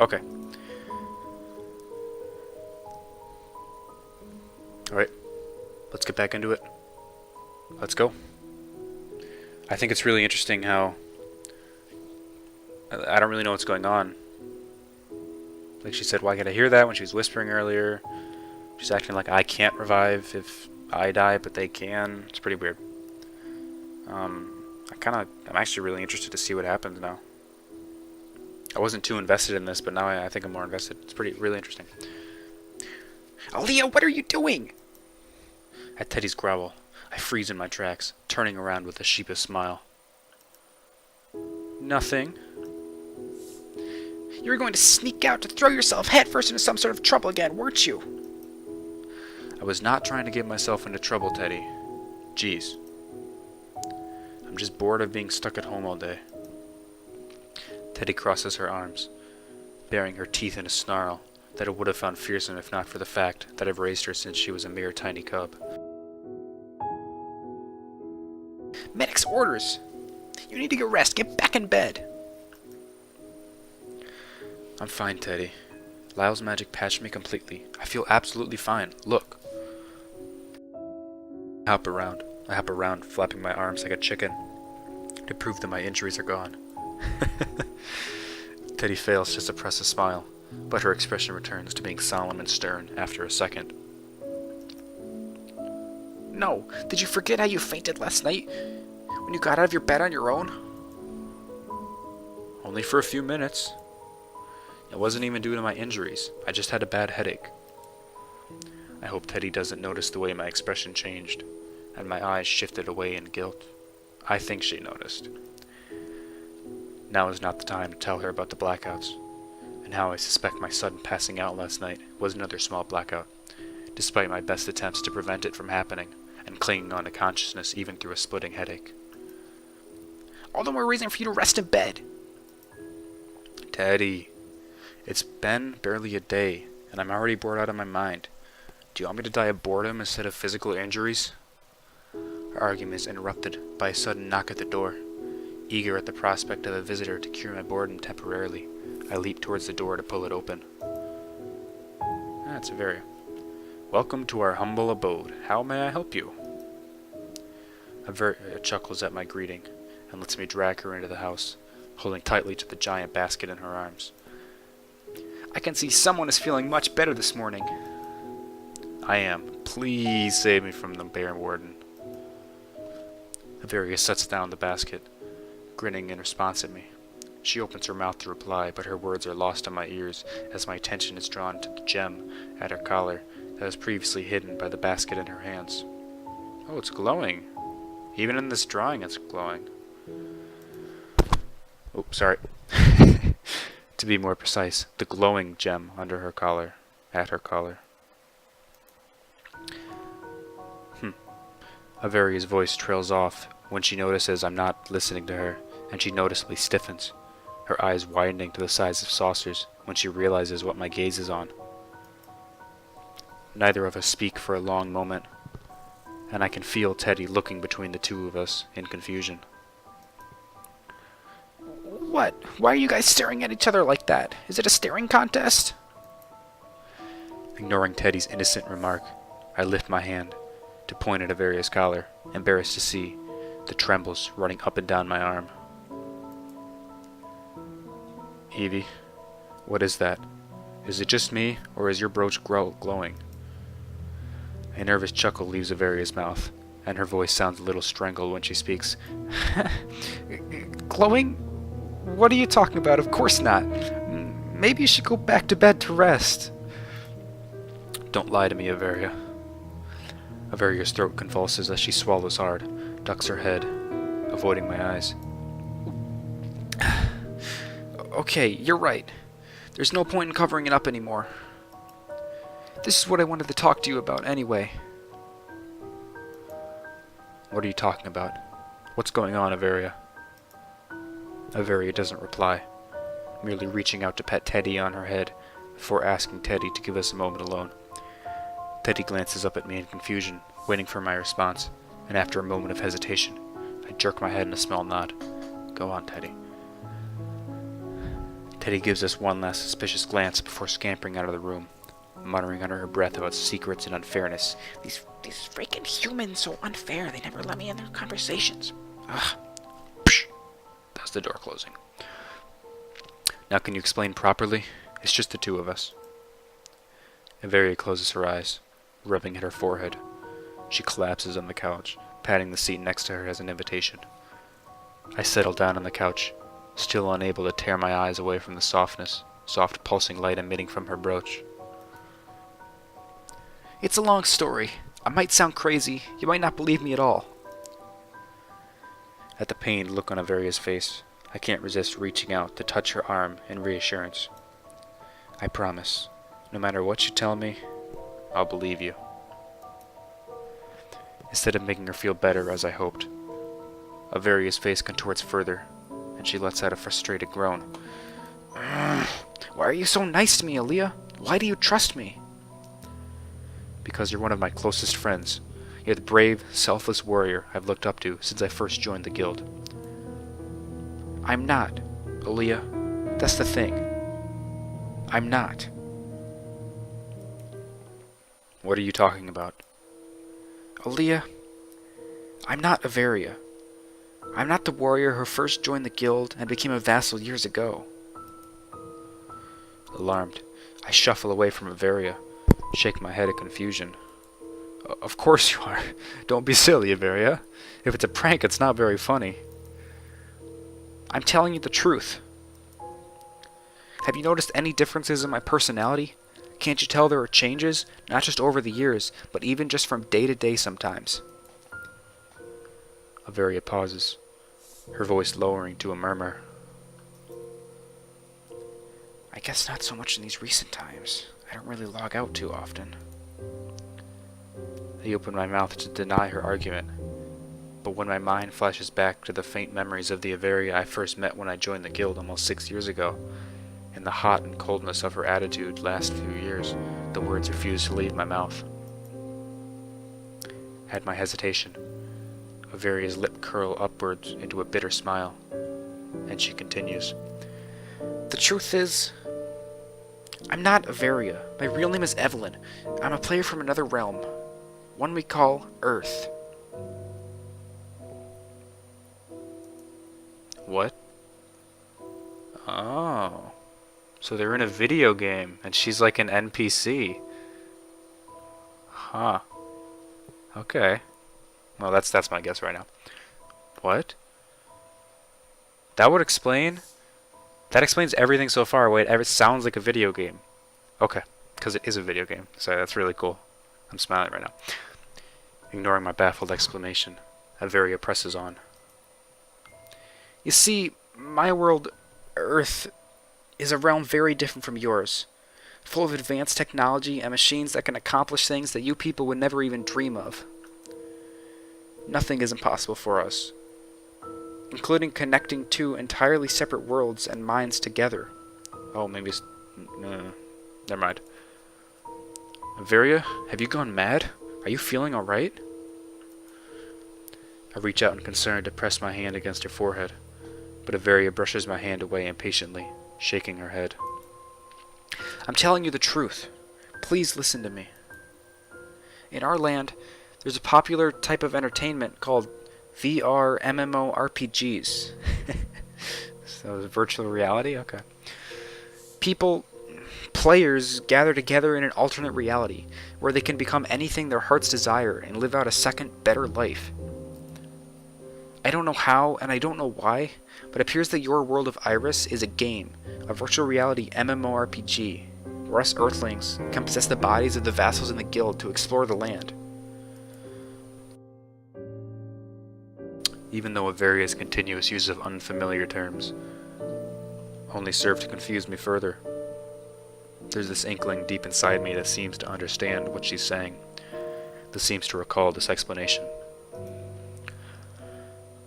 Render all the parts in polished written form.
Okay. Alright. Let's get back into it. Let's go. I think it's really interesting how... I don't really know what's going on. Like she said, why can't I hear that when she was whispering earlier? She's acting like I can't revive if I die, but they can. It's pretty weird. I'm actually really interested to see what happens now. I wasn't too invested in this, but now I think I'm more invested. It's really interesting. Alia, what are you doing? At Teddy's growl, I freeze in my tracks, turning around with a sheepish smile. Nothing. You were going to sneak out to throw yourself headfirst into some sort of trouble again, weren't you? I was not trying to get myself into trouble, Teddy. Jeez. I'm just bored of being stuck at home all day. Teddy crosses her arms, baring her teeth in a snarl that it would have found fearsome if not for the fact that I've raised her since she was a mere tiny cub. Medic's orders! You need to get rest. Get back in bed. I'm fine, Teddy. Lyle's magic patched me completely. I feel absolutely fine. Look. I hop around, flapping my arms like a chicken to prove that my injuries are gone. Teddy fails to suppress a smile, but her expression returns to being solemn and stern after a second. No, did you forget how you fainted last night? When you got out of your bed on your own? Only for a few minutes. It wasn't even due to my injuries. I just had a bad headache. I hope Teddy doesn't notice the way my expression changed, and my eyes shifted away in guilt. I think she noticed. Now is not the time to tell her about the blackouts, and how I suspect my sudden passing out last night was another small blackout, despite my best attempts to prevent it from happening, and clinging on to consciousness even through a splitting headache. All the more reason for you to rest in bed. Teddy, it's been barely a day, and I'm already bored out of my mind. Do you want me to die of boredom instead of physical injuries? Our argument is interrupted by a sudden knock at the door. Eager at the prospect of a visitor to cure my boredom temporarily, I leap towards the door to pull it open. It's Avaria. Welcome to our humble abode. How may I help you? Avaria chuckles at my greeting and lets me drag her into the house, holding tightly to the giant basket in her arms. I can see someone is feeling much better this morning. I am. Please save me from the bear warden. Avaria sets down the basket, grinning in response at me. She opens her mouth to reply, but her words are lost on my ears as my attention is drawn to the gem at her collar that was previously hidden by the basket in her hands. Oh, it's glowing. Even in this drawing, it's glowing. Oh, sorry. To be more precise, the glowing gem under her collar, at her collar. Avaria's voice trails off when she notices I'm not listening to her, and she noticeably stiffens, her eyes widening to the size of saucers when she realizes what my gaze is on. Neither of us speak for a long moment, and I can feel Teddy looking between the two of us in confusion. What? Why are you guys staring at each other like that? Is it a staring contest? Ignoring Teddy's innocent remark, I lift my hand to point at Avaria's collar, embarrassed to see the trembles running up and down my arm. Evie, what is that? Is it just me, or is your brooch glowing? A nervous chuckle leaves Avaria's mouth, and her voice sounds a little strangled when she speaks. Glowing? What are you talking about? Of course not. Maybe you should go back to bed to rest. Don't lie to me, Avaria. Avaria's throat convulses as she swallows hard, ducks her head, avoiding my eyes. Okay, you're right. There's no point in covering it up anymore. This is what I wanted to talk to you about anyway. What are you talking about? What's going on, Avaria? Avaria doesn't reply, merely reaching out to pet Teddy on her head before asking Teddy to give us a moment alone. Teddy glances up at me in confusion, waiting for my response, and after a moment of hesitation, I jerk my head in a small nod. Go on, Teddy. Teddy gives us one last suspicious glance before scampering out of the room, muttering under her breath about secrets and unfairness. These freaking humans so unfair. They never let me in their conversations. Ugh. Psh. That's the door closing. Now can you explain properly? It's just the two of us. Avaria closes her eyes, rubbing at her forehead. She collapses on the couch, patting the seat next to her as an invitation. I settle down on the couch, still unable to tear my eyes away from the soft pulsing light emitting from her brooch. It's a long story. I might sound crazy. You might not believe me at all. At the pained look on Avaria's face, I can't resist reaching out to touch her arm in reassurance. I promise, no matter what you tell me, I'll believe you. Instead of making her feel better as I hoped, Avaria's face contorts further, and she lets out a frustrated groan. Why are you so nice to me, Airia? Why do you trust me? Because you're one of my closest friends. You're the brave, selfless warrior I've looked up to since I first joined the guild. I'm not, Airia. That's the thing. I'm not. What are you talking about? Airia, I'm not Avaria. I'm not the warrior who first joined the guild and became a vassal years ago. Alarmed, I shuffle away from Avaria, shake my head in confusion. Of course you are. Don't be silly, Avaria. If it's a prank, it's not very funny. I'm telling you the truth. Have you noticed any differences in my personality? Can't you tell there are changes, not just over the years, but even just from day to day sometimes? Avaria pauses, her voice lowering to a murmur. I guess not so much in these recent times. I don't really log out too often. I open my mouth to deny her argument, but when my mind flashes back to the faint memories of the Avaria I first met when I joined the guild almost 6 years ago, and the hot and coldness of her attitude last few years, the words refuse to leave my mouth. At my hesitation, Avaria's lip curl upwards into a bitter smile, and she continues. The truth is, I'm not Avaria. My real name is Evelyn. I'm a player from another realm, one we call Earth. What? Oh. So they're in a video game, and she's like an NPC. Huh. Okay. Well, that's my guess right now. What? That would explain... That explains everything so far. Wait, it sounds like a video game. Okay, because it is a video game. So that's really cool. I'm smiling right now. Ignoring my baffled exclamation, Avaria presses on. You see, my world, Earth, is a realm very different from yours. Full of advanced technology and machines that can accomplish things that you people would never even dream of. Nothing is impossible for us, including connecting two entirely separate worlds and minds together. Oh, maybe it's... No, never mind. Avaria, have you gone mad? Are you feeling alright? I reach out in concern to press my hand against her forehead, but Avaria brushes my hand away impatiently, shaking her head. I'm telling you the truth. Please listen to me. In our land, there's a popular type of entertainment called VR MMORPGs. So virtual reality? Okay. Players gather together in an alternate reality, where they can become anything their hearts desire and live out a second, better life. I don't know how, and I don't know why, but it appears that your world of Airis is a game, a virtual reality MMORPG, where us Earthlings can possess the bodies of the vassals in the guild to explore the land. Even though Avaria's continuous use of unfamiliar terms only serve to confuse me further, there's this inkling deep inside me that seems to understand what she's saying, that seems to recall this explanation.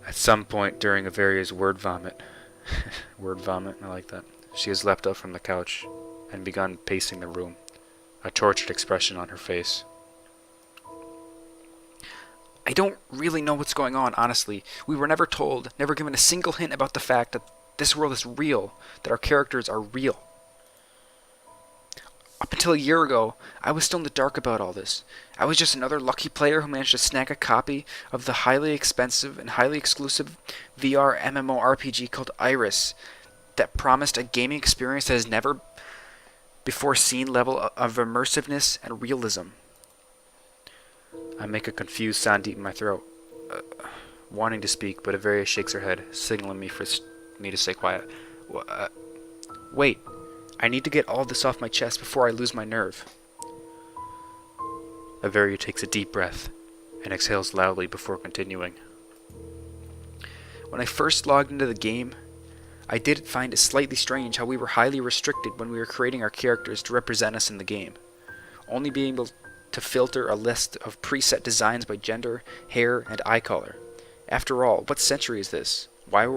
At some point during Avaria's word vomit, I like that, she has leapt up from the couch and begun pacing the room, a tortured expression on her face. I don't really know what's going on, honestly. We were never told, never given a single hint about the fact that this world is real, that our characters are real. Up until a year ago, I was still in the dark about all this. I was just another lucky player who managed to snag a copy of the highly expensive and highly exclusive VR MMORPG called Airis that promised a gaming experience that has never before seen level of immersiveness and realism. I make a confused sound deep in my throat, wanting to speak, but Avaria shakes her head, signaling me for me to stay quiet. Wait, I need to get all this off my chest before I lose my nerve. Avaria takes a deep breath and exhales loudly before continuing. When I first logged into the game, I did find it slightly strange how we were highly restricted when we were creating our characters to represent us in the game, only being able to filter a list of preset designs by gender, hair, and eye color. After all, what century is this? Why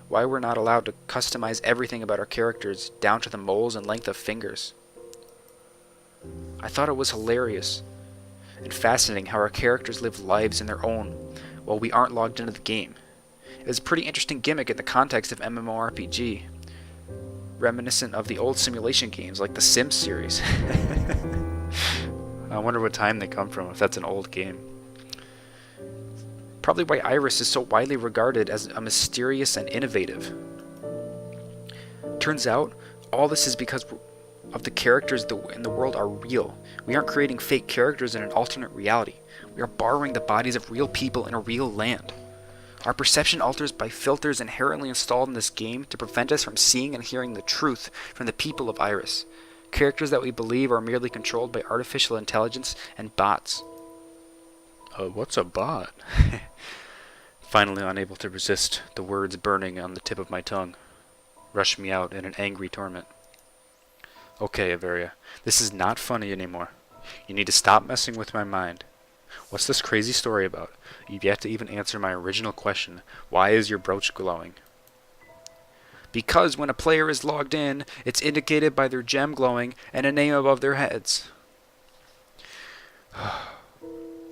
we're not allowed to customize everything about our characters down to the moles and length of fingers? I thought it was hilarious and fascinating how our characters live lives in their own while we aren't logged into the game. It was a pretty interesting gimmick in the context of MMORPG, reminiscent of the old simulation games like the Sims series. I wonder what time they come from, if that's an old game. Probably why Airis is so widely regarded as a mysterious and innovative. Turns out, all this is because of the characters in the world are real. We aren't creating fake characters in an alternate reality. We are borrowing the bodies of real people in a real land. Our perception alters by filters inherently installed in this game to prevent us from seeing and hearing the truth from the people of Airis. Characters that we believe are merely controlled by artificial intelligence and bots. What's a bot? Finally unable to resist, the words burning on the tip of my tongue rush me out in an angry torment. Okay, Avaria, this is not funny anymore. You need to stop messing with my mind. What's this crazy story about? You've yet to even answer my original question. Why is your brooch glowing? Because when a player is logged in, it's indicated by their gem glowing and a name above their heads.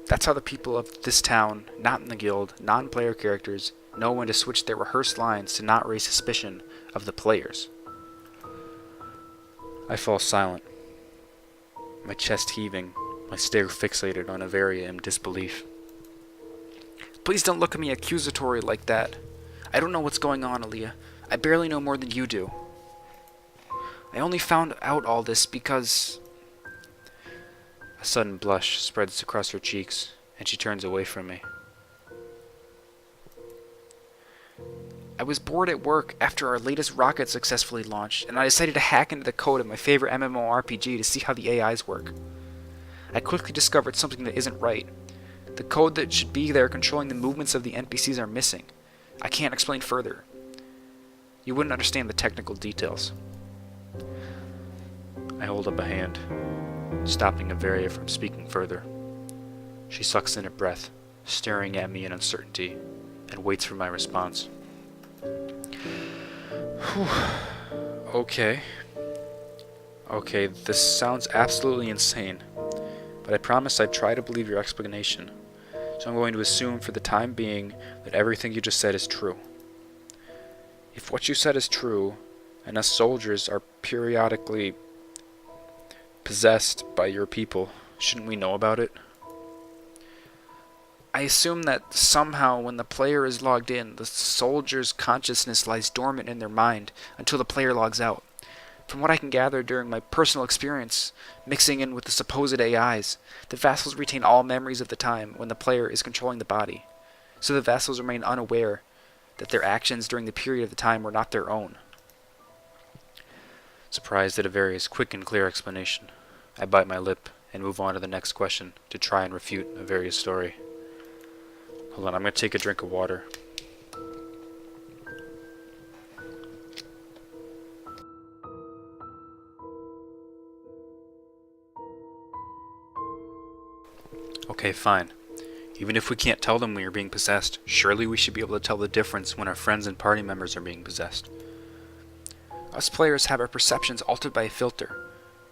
That's how the people of this town, not in the guild, non-player characters, know when to switch their rehearsed lines to not raise suspicion of the players. I fall silent, my chest heaving, my stare fixated on Avaria in disbelief. Please don't look at me accusatory like that. I don't know what's going on, Alia. I barely know more than you do. I only found out all this because... A sudden blush spreads across her cheeks, and she turns away from me. I was bored at work after our latest rocket successfully launched, and I decided to hack into the code of my favorite MMORPG to see how the AIs work. I quickly discovered something that isn't right. The code that should be there controlling the movements of the NPCs are missing. I can't explain further. You wouldn't understand the technical details. I hold up a hand, stopping Avaria from speaking further. She sucks in a breath, staring at me in uncertainty, and waits for my response. Okay, this sounds absolutely insane, but I promise I'd try to believe your explanation, so I'm going to assume for the time being that everything you just said is true. If what you said is true, and us soldiers are periodically possessed by your people, shouldn't we know about it? I assume that somehow when the player is logged in, the soldier's consciousness lies dormant in their mind until the player logs out. From what I can gather during my personal experience, mixing in with the supposed AIs, the vassals retain all memories of the time when the player is controlling the body, so the vassals remain unaware that their actions during the period of the time were not their own. Surprised at Avaria's quick and clear explanation, I bite my lip and move on to the next question to try and refute Avaria's story. Hold on, I'm going to take a drink of water. Okay, fine. Even if we can't tell them we are being possessed, surely we should be able to tell the difference when our friends and party members are being possessed. Us players have our perceptions altered by a filter.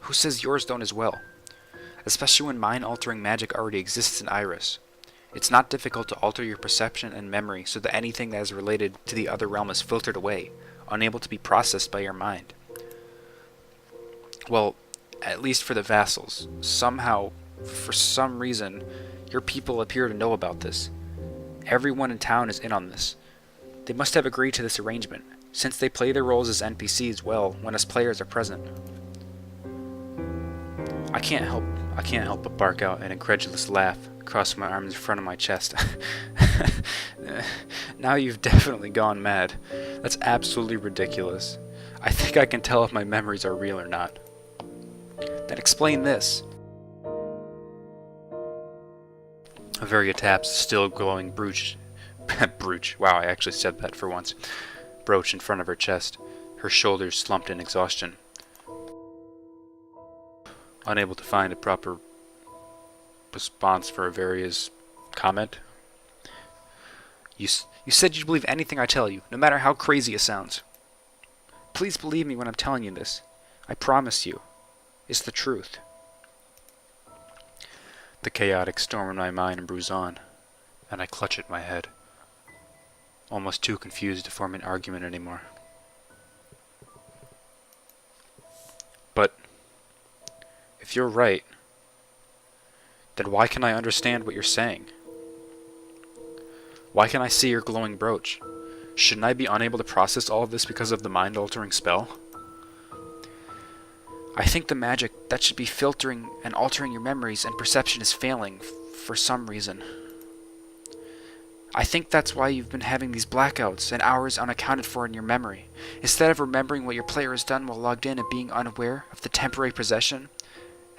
Who says yours don't as well? Especially when mind-altering magic already exists in Airis. It's not difficult to alter your perception and memory so that anything that is related to the other realm is filtered away, unable to be processed by your mind. Well, at least for the vassals. Somehow, for some reason, your people appear to know about this. Everyone in town is in on this. They must have agreed to this arrangement, since they play their roles as NPCs well when us players are present. I can't help but bark out an incredulous laugh, crossing my arms in front of my chest. Now you've definitely gone mad. That's absolutely ridiculous. I think I can tell if my memories are real or not. Then explain this. Avaria taps the still glowing brooch. Wow, I actually said that for once. Brooch in front of her chest, her shoulders slumped in exhaustion. Unable to find a proper response for Avaria's comment. You said you'd believe anything I tell you, no matter how crazy it sounds. Please believe me when I'm telling you this. I promise you. It's the truth. The chaotic storm in my mind brews on, and I clutch at my head, almost too confused to form an argument anymore. But if you're right, then why can I understand what you're saying? Why can I see your glowing brooch? Shouldn't I be unable to process all of this because of the mind-altering spell? I think the magic that should be filtering and altering your memories and perception is failing for some reason. I think that's why you've been having these blackouts and hours unaccounted for in your memory. Instead of remembering what your player has done while logged in and being unaware of the temporary possession,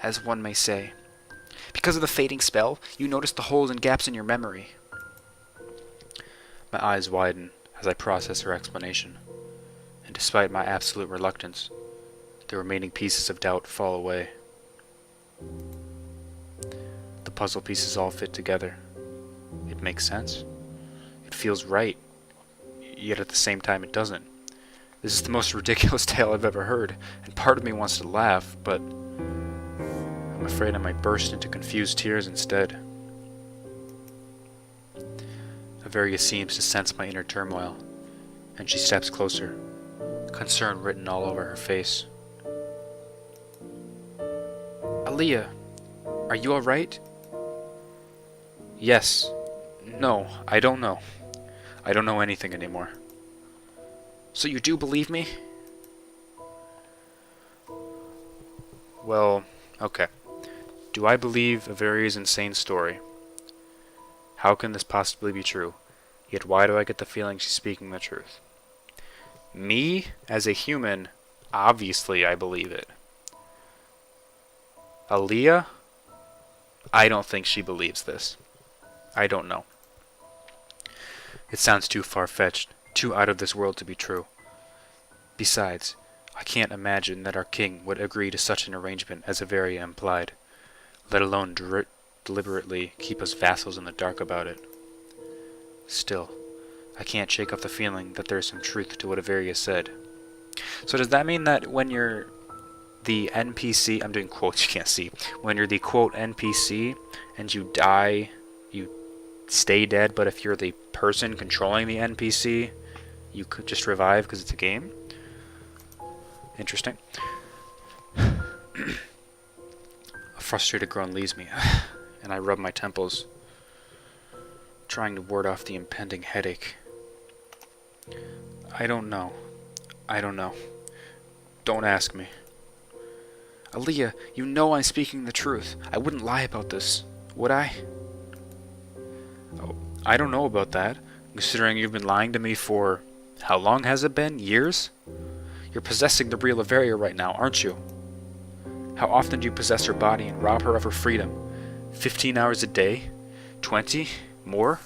as one may say. Because of the fading spell, you notice the holes and gaps in your memory. My eyes widen as I process her explanation, and despite my absolute reluctance, the remaining pieces of doubt fall away. The puzzle pieces all fit together. It makes sense. It feels right, yet at the same time it doesn't. This is the most ridiculous tale I've ever heard, and part of me wants to laugh, but I'm afraid I might burst into confused tears instead. Avaria seems to sense my inner turmoil, and she steps closer, concern written all over her face. Alia, are you alright? Yes. No, I don't know. I don't know anything anymore. So you do believe me? Well, okay. Do I believe Avaria's insane story? How can this possibly be true? Yet why do I get the feeling she's speaking the truth? Me, as a human, obviously I believe it. Alia? I don't think she believes this. I don't know. It sounds too far-fetched, too out of this world to be true. Besides, I can't imagine that our king would agree to such an arrangement as Avaria implied, let alone deliberately keep us vassals in the dark about it. Still, I can't shake off the feeling that there is some truth to what Avaria said. So does that mean that when you're the NPC, I'm doing quotes, you can't see, when you're the quote NPC and you die, you stay dead, but if you're the person controlling the NPC, you could just revive because it's a game? Interesting. A frustrated groan leaves me, and I rub my temples, trying to ward off the impending headache. I don't know. Don't ask me. Alia, you know I'm speaking the truth. I wouldn't lie about this, would I? Oh, I don't know about that, considering you've been lying to me for... how long has it been? Years? You're possessing the real Avaria right now, aren't you? How often do you possess her body and rob her of her freedom? 15 hours a day? 20? More?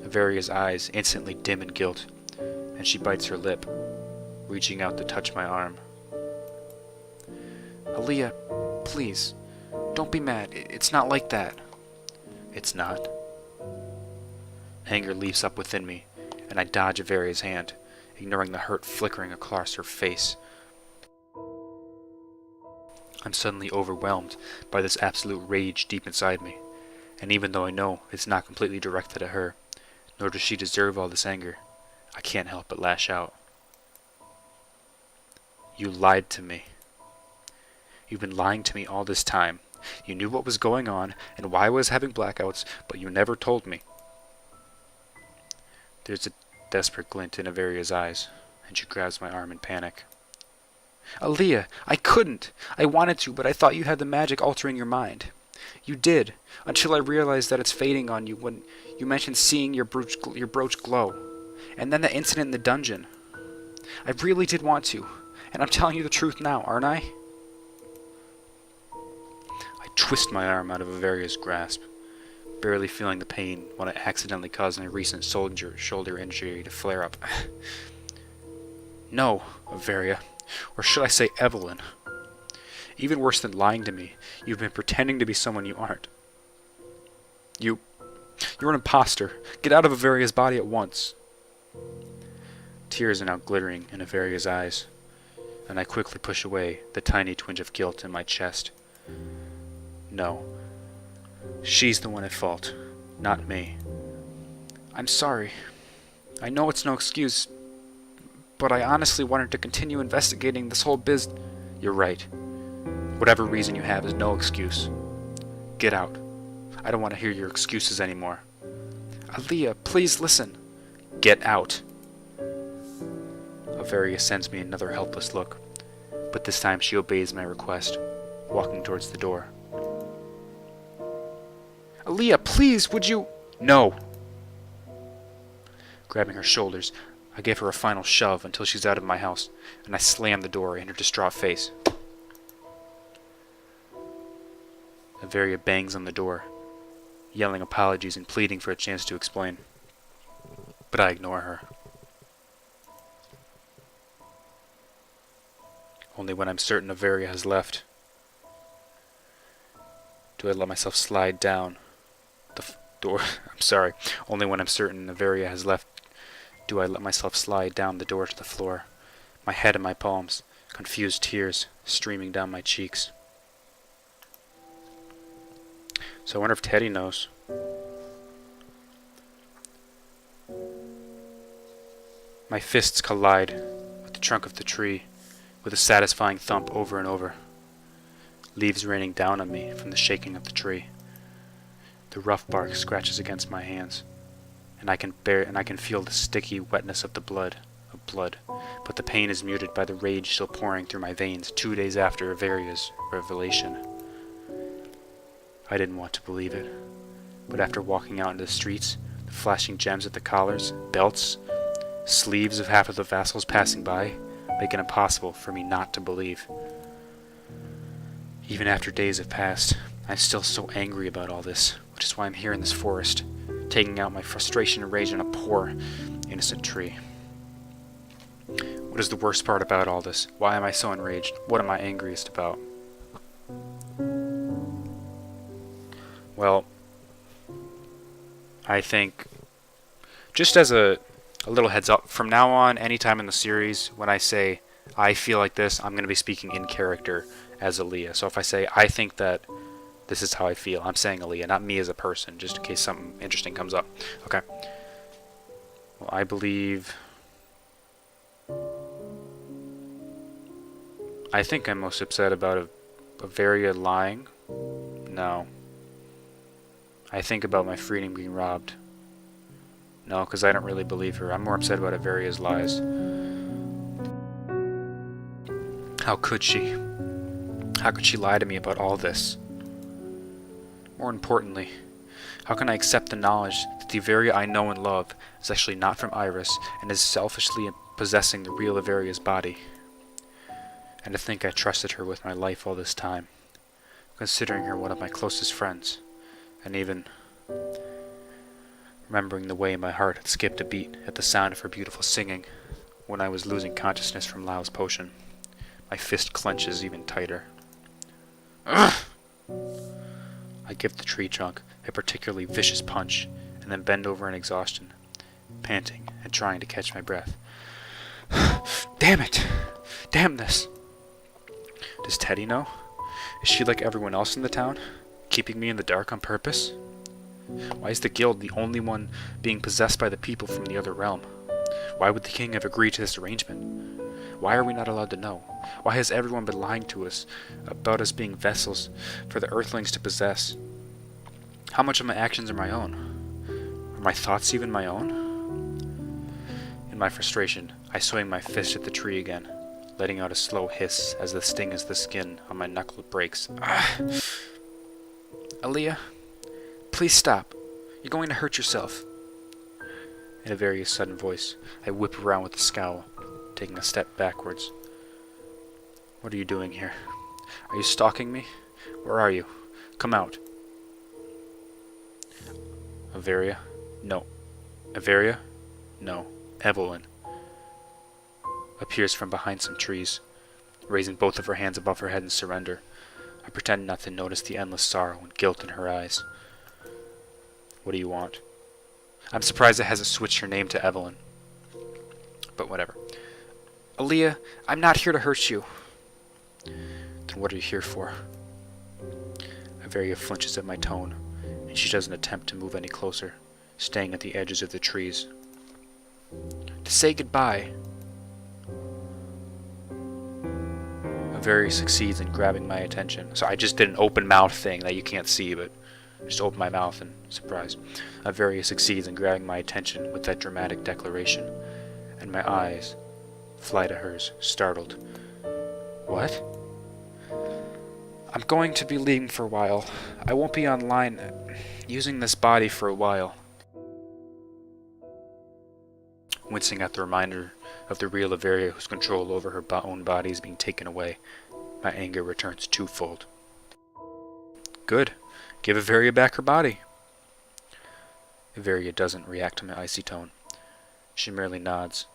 Avaria's eyes instantly dim in guilt, and she bites her lip, reaching out to touch my arm. Alia, please, don't be mad. It's not like that. It's not. Anger leaps up within me, and I dodge Avaria's hand, ignoring the hurt flickering across her face. I'm suddenly overwhelmed by this absolute rage deep inside me, And even though I know it's not completely directed at her, nor does she deserve all this anger, I can't help but lash out. You lied to me. You've been lying to me all this time. You knew what was going on and why I was having blackouts, but you never told me. There's a desperate glint in Avaria's eyes, and she grabs my arm in panic. Alia, I couldn't. I wanted to, but I thought you had the magic altering your mind. You did, until I realized that it's fading on you when you mentioned seeing your brooch glow. And then the incident in the dungeon. I really did want to, and I'm telling you the truth now, aren't I? I twist my arm out of Avaria's grasp, barely feeling the pain when I accidentally caused my recent shoulder injury to flare up. No, Avaria, or should I say Evelyn. Even worse than lying to me, you've been pretending to be someone you aren't. You're an imposter. Get out of Avaria's body at once. Tears are now glittering in Avaria's eyes, and I quickly push away the tiny twinge of guilt in my chest. No. She's the one at fault, not me. I'm sorry. I know it's no excuse, but I honestly wanted to continue investigating this whole You're right. Whatever reason you have is no excuse. Get out. I don't want to hear your excuses anymore. Alia, please listen. Get out. Avaria sends me another helpless look, but this time she obeys my request, walking towards the door. Alia, please, would you... No! Grabbing her shoulders, I give her a final shove until she's out of my house, and I slam the door in her distraught face. Avaria bangs on the door, yelling apologies and pleading for a chance to explain. But I ignore her. Only when I'm certain Avaria has left do I let myself slide down the door. I'm sorry. Only when I'm certain Avaria has left do I let myself slide down the door to the floor, my head in my palms, confused tears streaming down my cheeks. So I wonder if Teddy knows. My fists collide with the trunk of the tree with a satisfying thump over and over. Leaves raining down on me from the shaking of the tree. The rough bark scratches against my hands, and I can feel the sticky wetness of blood. But the pain is muted by the rage still pouring through my veins 2 days after Avaria's revelation. I didn't want to believe it, but after walking out into the streets, the flashing gems at the collars, belts, sleeves of half of the vassals passing by, make it impossible for me not to believe. Even after days have passed, I'm still so angry about all this, which is why I'm here in this forest, taking out my frustration and rage on a poor, innocent tree. What is the worst part about all this? Why am I so enraged? What am I angriest about? Well, I think, just as a little heads up, from now on, anytime in the series, when I say I feel like this, I'm going to be speaking in character as Illya. So if I say I think that this is how I feel, I'm saying Illya, not me as a person, just in case something interesting comes up. Okay. Well, I think I'm most upset about Avaria lying. No. I think about my freedom being robbed. No, because I don't really believe her. I'm more upset about Avaria's lies. How could she? How could she lie to me about all this? More importantly, how can I accept the knowledge that the Avaria I know and love is actually not from Airis and is selfishly possessing the real Avaria's body? And to think I trusted her with my life all this time, considering her one of my closest friends, and even remembering the way my heart had skipped a beat at the sound of her beautiful singing when I was losing consciousness from Lau's potion. My fist clenches even tighter. Ugh! I give the tree trunk a particularly vicious punch, and then bend over in exhaustion, panting and trying to catch my breath. Damn it! Damn this! Does Teddy know? Is she like everyone else in the town, keeping me in the dark on purpose? Why is the guild the only one being possessed by the people from the other realm? Why would the king have agreed to this arrangement? Why are we not allowed to know? Why has everyone been lying to us about us being vessels for the earthlings to possess? How much of my actions are my own? Are my thoughts even my own? In my frustration, I swing my fist at the tree again, letting out a slow hiss as the sting as the skin on my knuckle breaks. Ah! Alia, please stop. You're going to hurt yourself. In a very sudden voice, I whip around with a scowl, taking a step backwards. What are you doing here? Are you stalking me? Where are you? Come out. Avaria? No. Avaria? No. Evelyn appears from behind some trees, raising both of her hands above her head in surrender. I pretend not to notice the endless sorrow and guilt in her eyes. What do you want? I'm surprised it hasn't switched her name to Evelyn. But whatever. Alia, I'm not here to hurt you. Then what are you here for? Avaria flinches at my tone, and she doesn't attempt to move any closer, staying at the edges of the trees. To say goodbye. Avaria succeeds in grabbing my attention. So I just did an open mouth thing that you can't see, but just open my mouth in surprise. Avaria succeeds in grabbing my attention with that dramatic declaration, and my eyes fly to hers, startled. What? I'm going to be leaving for a while. I won't be online using this body for a while. Wincing at the reminder of the real Avaria whose control over her own body is being taken away, my anger returns twofold. Good. Give Avaria back her body. Avaria doesn't react to my icy tone. She merely nods,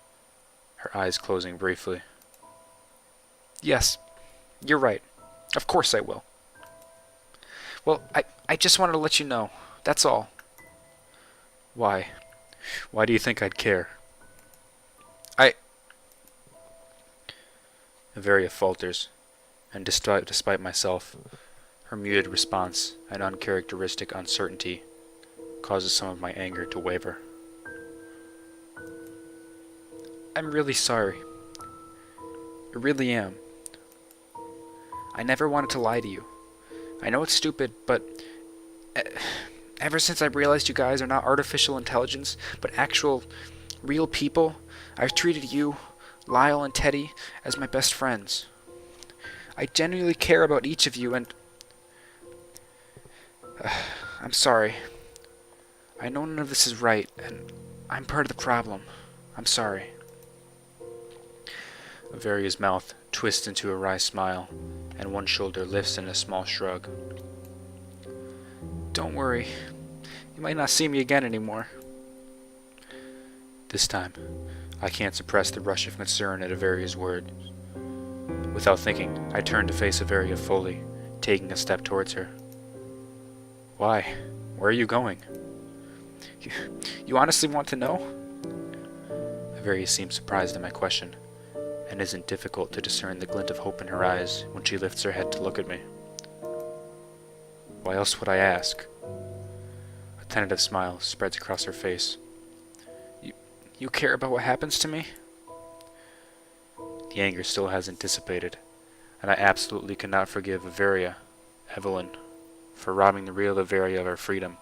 her eyes closing briefly. Yes, you're right. Of course I will. Well, I just wanted to let you know. That's all. Why? Why do you think I'd care? Avaria falters, and despite myself, her muted response and uncharacteristic uncertainty causes some of my anger to waver. I'm really sorry. I really am. I never wanted to lie to you. I know it's stupid, but ever since I realized you guys are not artificial intelligence, but actual, real people, I've treated you, Lyle and Teddy, as my best friends. I genuinely care about each of you, and I'm sorry. I know none of this is right, and I'm part of the problem. I'm sorry. Avaria's mouth twists into a wry smile, and one shoulder lifts in a small shrug. Don't worry. You might not see me again anymore. This time, I can't suppress the rush of concern at Avaria's words. Without thinking, I turn to face Avaria fully, taking a step towards her. Why? Where are you going? You honestly want to know? Avaria seems surprised at my question, and isn't difficult to discern the glint of hope in her eyes when she lifts her head to look at me. Why else would I ask? A tentative smile spreads across her face. You care about what happens to me? The anger still hasn't dissipated, and I absolutely cannot forgive Avaria, Evelyn, for robbing the real Avaria of her freedom,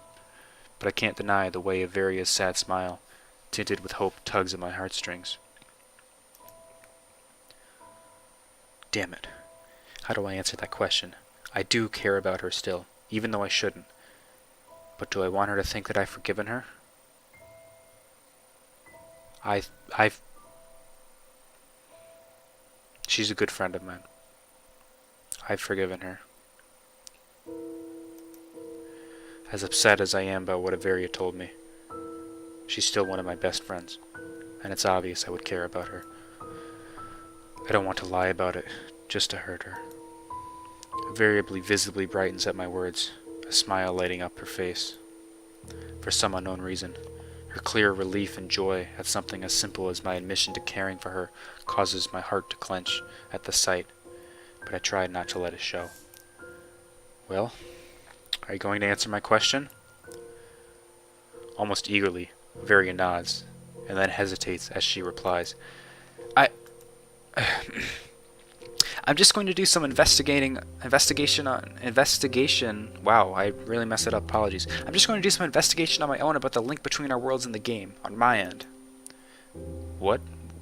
but I can't deny the way Avaria's sad smile, tinted with hope, tugs at my heartstrings. Damn it. How do I answer that question? I do care about her still, even though I shouldn't. But do I want her to think that I've forgiven her? She's a good friend of mine. I've forgiven her. As upset as I am about what Avaria told me, she's still one of my best friends, and it's obvious I would care about her. I don't want to lie about it, just to hurt her. Avaria visibly brightens at my words, a smile lighting up her face. For some unknown reason, her clear relief and joy at something as simple as my admission to caring for her causes my heart to clench at the sight, but I tried not to let it show. Well, are you going to answer my question? Almost eagerly, Avaria nods, and then hesitates as she replies, I... I'm just going to do some investigation. Wow, I really messed it up. Apologies. I'm just going to do some investigation on my own about the link between our worlds in the game, on my end. What?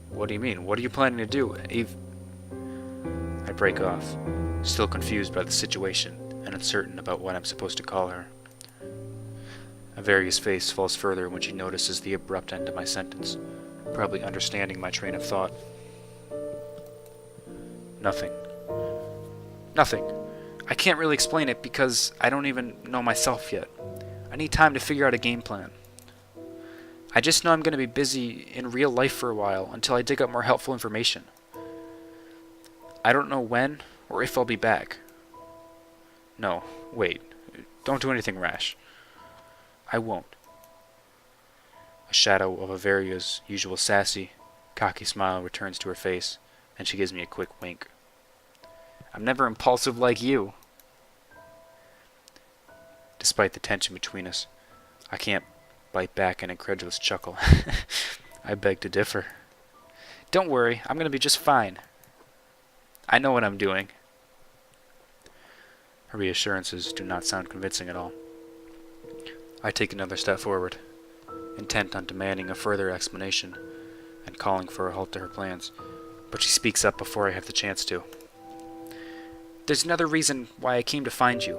What do you mean? What are you planning to do, Eve? I break off, still confused by the situation and uncertain about what I'm supposed to call her. Avaria's face falls further when she notices the abrupt end of my sentence, probably understanding my train of thought. Nothing. Nothing. I can't really explain it because I don't even know myself yet. I need time to figure out a game plan. I just know I'm going to be busy in real life for a while until I dig up more helpful information. I don't know when or if I'll be back. No, wait. Don't do anything rash. I won't. A shadow of Avaria's usual sassy, cocky smile returns to her face, and she gives me a quick wink. I'm never impulsive like you. Despite the tension between us, I can't bite back an incredulous chuckle. I beg to differ. Don't worry, I'm going to be just fine. I know what I'm doing. Her reassurances do not sound convincing at all. I take another step forward, intent on demanding a further explanation and calling for a halt to her plans, but she speaks up before I have the chance to. There's another reason why I came to find you.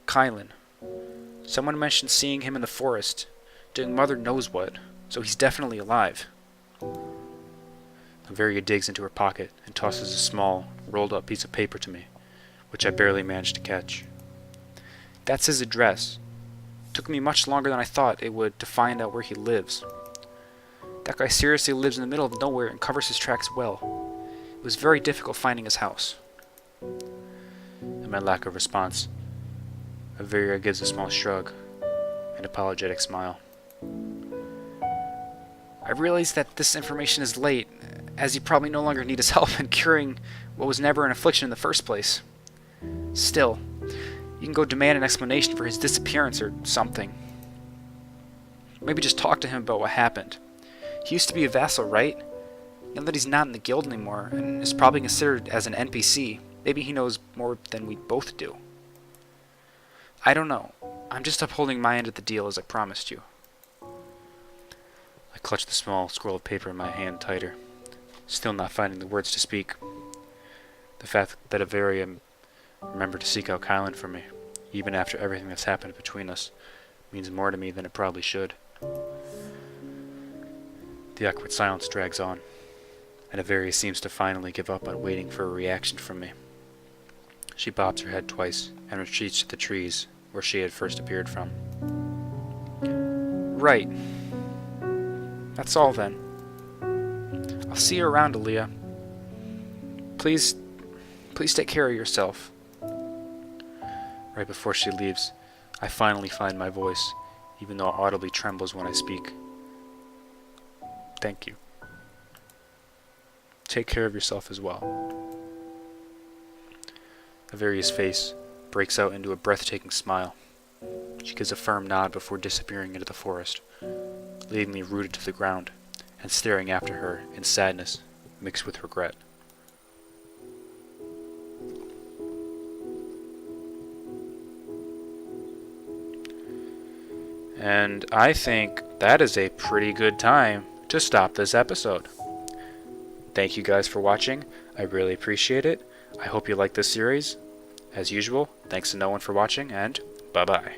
Kylan. Someone mentioned seeing him in the forest, doing mother knows what, so he's definitely alive. Avaria digs into her pocket and tosses a small, rolled-up piece of paper to me, which I barely managed to catch. That's his address. Took me much longer than I thought it would to find out where he lives. That guy seriously lives in the middle of nowhere and covers his tracks well. It was very difficult finding his house. In my lack of response, Avaria gives a small shrug, an apologetic smile. I realize that this information is late, as you probably no longer need his help in curing what was never an affliction in the first place. Still, you can go demand an explanation for his disappearance or something. Maybe just talk to him about what happened. He used to be a vassal, right? Now that he's not in the guild anymore, and is probably considered as an NPC, maybe he knows more than we both do. I don't know. I'm just upholding my end of the deal as I promised you. I clutch the small scroll of paper in my hand tighter, still not finding the words to speak. The fact that Avaria remembered to seek out Kylan for me, even after everything that's happened between us, means more to me than it probably should. The awkward silence drags on, and Avaria seems to finally give up on waiting for a reaction from me. She bobs her head twice and retreats to the trees where she had first appeared from. Right. That's all then. I'll see you around, Alia. Please take care of yourself. Right before she leaves, I finally find my voice, even though it audibly trembles when I speak. Thank you. Take care of yourself as well. Avaria's face breaks out into a breathtaking smile. She gives a firm nod before disappearing into the forest, leaving me rooted to the ground and staring after her in sadness mixed with regret. And I think that is a pretty good time to stop this episode. Thank you guys for watching. I really appreciate it. I hope you like this series. As usual, thanks to no one for watching, and bye-bye.